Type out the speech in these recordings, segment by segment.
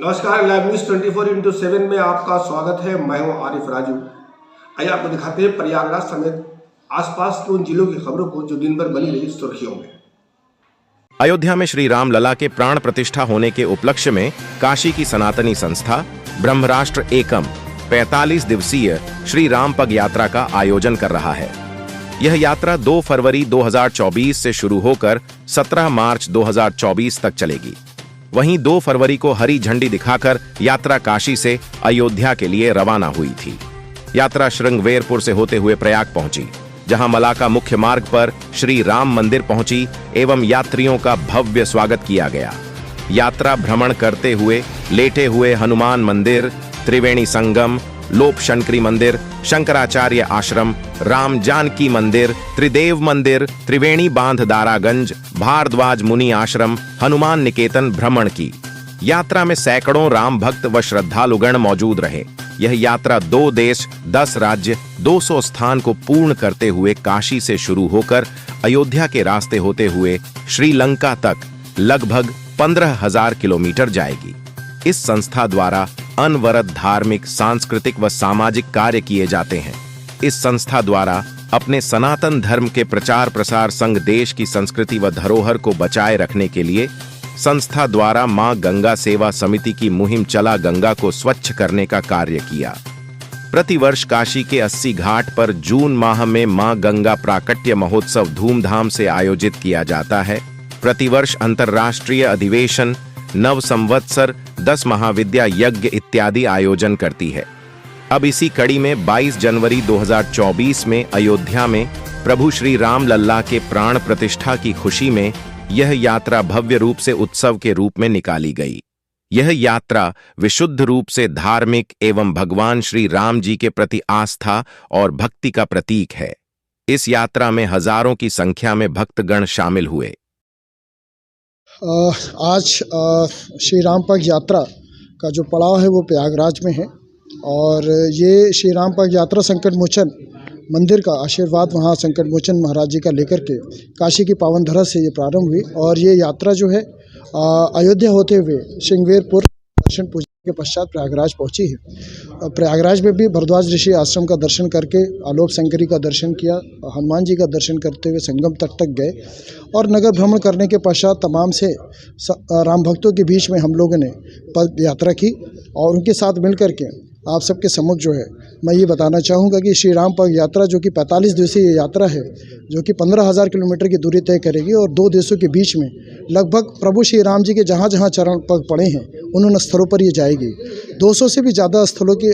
नमस्कार, live news 24/7 में आपका स्वागत है। मैं हूं आरिफ राजू। आइए आपको दिखाते हैं प्रयागराज समेत आसपास के उन जिलों की खबरों को जो दिन भर बनी रही सुर्खियों में। अयोध्या में श्री राम लला के प्राण प्रतिष्ठा होने के उपलक्ष्य में काशी की सनातनी संस्था ब्रह्मराष्ट्र एकम 45 दिवसीय श्री राम पग यात्रा का आयोजन कर रहा है। यह यात्रा 2 फरवरी 2024 से शुरू होकर 17 मार्च 2024 तक चलेगी। वहीं 2 फरवरी को हरी झंडी दिखाकर यात्रा काशी से अयोध्या के लिए रवाना हुई थी। यात्रा श्रृंगवेरपुर से होते हुए प्रयाग पहुंची, जहां मलाका मुख्य मार्ग पर श्री राम मंदिर पहुंची एवं यात्रियों का भव्य स्वागत किया गया। यात्रा भ्रमण करते हुए लेटे हुए हनुमान मंदिर, त्रिवेणी संगम, लोप शंकरी मंदिर, शंकराचार्य आश्रम, राम जानकी मंदिर, त्रिदेव मंदिर, त्रिवेणी बांध दारागंज, भारद्वाज मुनि आश्रम, हनुमान निकेतन भ्रमण की। यात्रा में सैकड़ों राम भक्त व श्रद्धालुगण मौजूद रहे। यह यात्रा 2 देश 10 राज्य 200 स्थान को पूर्ण करते हुए काशी से शुरू होकर अयोध्या के रास्ते होते हुए श्रीलंका तक लगभग 15,000 किलोमीटर जाएगी। इस संस्था द्वारा अनवरत धार्मिक, सांस्कृतिक व सामाजिक कार्य किए जाते हैं। इस संस्था द्वारा अपने सनातन धर्म के प्रचार प्रसार संग देश की संस्कृति व धरोहर को बचाए रखने के लिए संस्था द्वारा मां गंगा सेवा समिति की मुहिम चला गंगा को स्वच्छ करने का कार्य किया। प्रतिवर्ष काशी के 80 घाट पर जून माह में मां गंगा प्राकट्य महोत्सव धूमधाम से आयोजित किया जाता है। प्रतिवर्ष अंतर्राष्ट्रीय अधिवेशन, नव संवत्सर, 10 महाविद्या यज्ञ इत्यादि आयोजन करती है। अब इसी कड़ी में 22 जनवरी 2024 में अयोध्या में प्रभु श्री राम लल्ला के प्राण प्रतिष्ठा की खुशी में यह यात्रा भव्य रूप से उत्सव के रूप में निकाली गई। यह यात्रा विशुद्ध रूप से धार्मिक एवं भगवान श्री राम जी के प्रति आस्था और भक्ति का प्रतीक है। इस यात्रा में हजारों की संख्या में भक्तगण शामिल हुए। आज श्री राम पग यात्रा का जो पड़ाव है वो प्रयागराज में है और ये श्री राम पग यात्रा संकट मोचन मंदिर का आशीर्वाद वहाँ संकट मोचन महाराज जी का लेकर के काशी की पावन धरा से ये प्रारंभ हुई और ये यात्रा जो है अयोध्या होते हुए श्रृंगवेरपुर दर्शन पूजा के पश्चात प्रयागराज पहुंची है। प्रयागराज में भी भरद्वाज ऋषि आश्रम का दर्शन करके आलोप शंकरी का दर्शन किया, हनुमान जी का दर्शन करते हुए संगम तट तक गए और नगर भ्रमण करने के पश्चात तमाम से राम भक्तों के बीच में हम लोगों ने पद यात्रा की और उनके साथ मिलकर के आप सबके सम्मुख जो है मैं ये बताना चाहूँगा कि श्री राम पग यात्रा जो कि 45 दिवसीय यात्रा है, जो कि 15,000 किलोमीटर की दूरी तय करेगी और 2 देशों के बीच में लगभग प्रभु श्री राम जी के जहाँ जहाँ चरण पग पड़े हैं उन स्थलों पर ये जाएगी। 200 से भी ज़्यादा स्थलों के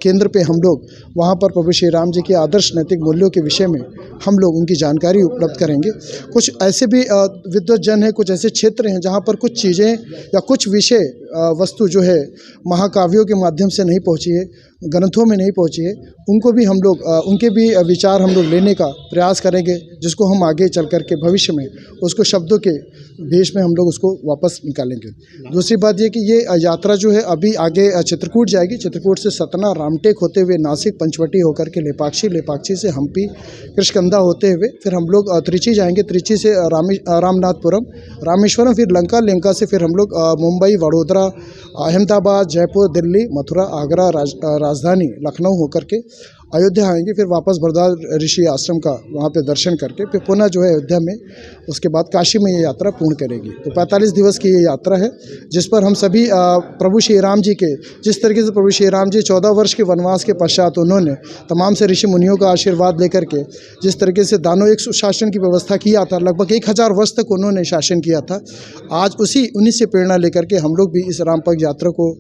केंद्र पे हम लोग वहाँ पर प्रभु श्री राम जी के आदर्श नैतिक मूल्यों के विषय में हम लोग उनकी जानकारी उपलब्ध करेंगे। कुछ ऐसे भी विद्वत जन हैं, कुछ ऐसे क्षेत्र हैं जहाँ पर कुछ चीज़ें या कुछ विषय वस्तु जो है महाकाव्यों के माध्यम से नहीं पहुँची है, ग्रंथों में नहीं पहुँची है, उनको भी हम लोग उनके भी विचार हम लोग लेने का प्रयास करेंगे, जिसको हम आगे चल कर के भविष्य में उसको शब्दों के भेष में हम लोग उसको वापस निकालेंगे। दूसरी बात ये कि ये यात्रा जो है अभी आगे चित्रकूट जाएगी, चित्रकूट से सतना, रामटेक होते हुए नासिक, पंचवटी होकर के लेपाक्षी, लेपाक्षी से हम्पी, कृष्णकंदा होते हुए फिर हम लोग त्रिची जाएंगे, त्रिची से रामनाथपुरम, रामेश्वरम, फिर लंका, लंका से फिर हम लोग मुंबई, वडोदरा, अहमदाबाद, जयपुर, दिल्ली, मथुरा, आगरा, राजधानी लखनऊ होकर के अयोध्या आएंगे। फिर वापस भरद्वाज ऋषि आश्रम का वहाँ पे दर्शन करके फिर पुनः जो है अयोध्या में उसके बाद काशी में ये यात्रा पूर्ण करेगी। तो 45 दिवस की ये यात्रा है जिस पर हम सभी प्रभु श्री राम जी के, जिस तरीके से प्रभु श्री राम जी 14 वर्ष के वनवास के पश्चात उन्होंने तमाम से ऋषि मुनियों का आशीर्वाद लेकर के जिस तरीके से दानों एक सुशासन की व्यवस्था किया था, लगभग 1000 वर्ष तक उन्होंने शासन किया था। आज उन्हीं से प्रेरणा लेकर के हम लोग भी इस राम पग यात्रा को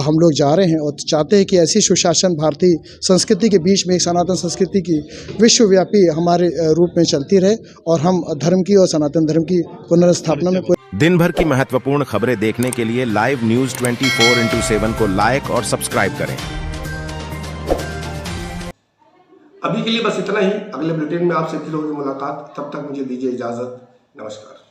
हम लोग जा रहे हैं और चाहते हैं कि ऐसी सुशासन भारतीय संस्कृति के बीच में एक सनातन संस्कृति की विश्वव्यापी हमारे रूप में चलती रहे और हम धर्म की और सनातन धर्म की पुनर्स्थापना में। दिन भर की महत्वपूर्ण खबरें देखने के लिए लाइव न्यूज 24/7 को लाइक और सब्सक्राइब करें। अभी के लिए बस इतना ही। अगले बुलेटिन में आपसे फिर होगी मुलाकात। तब तक मुझे दीजिए इजाजत। नमस्कार।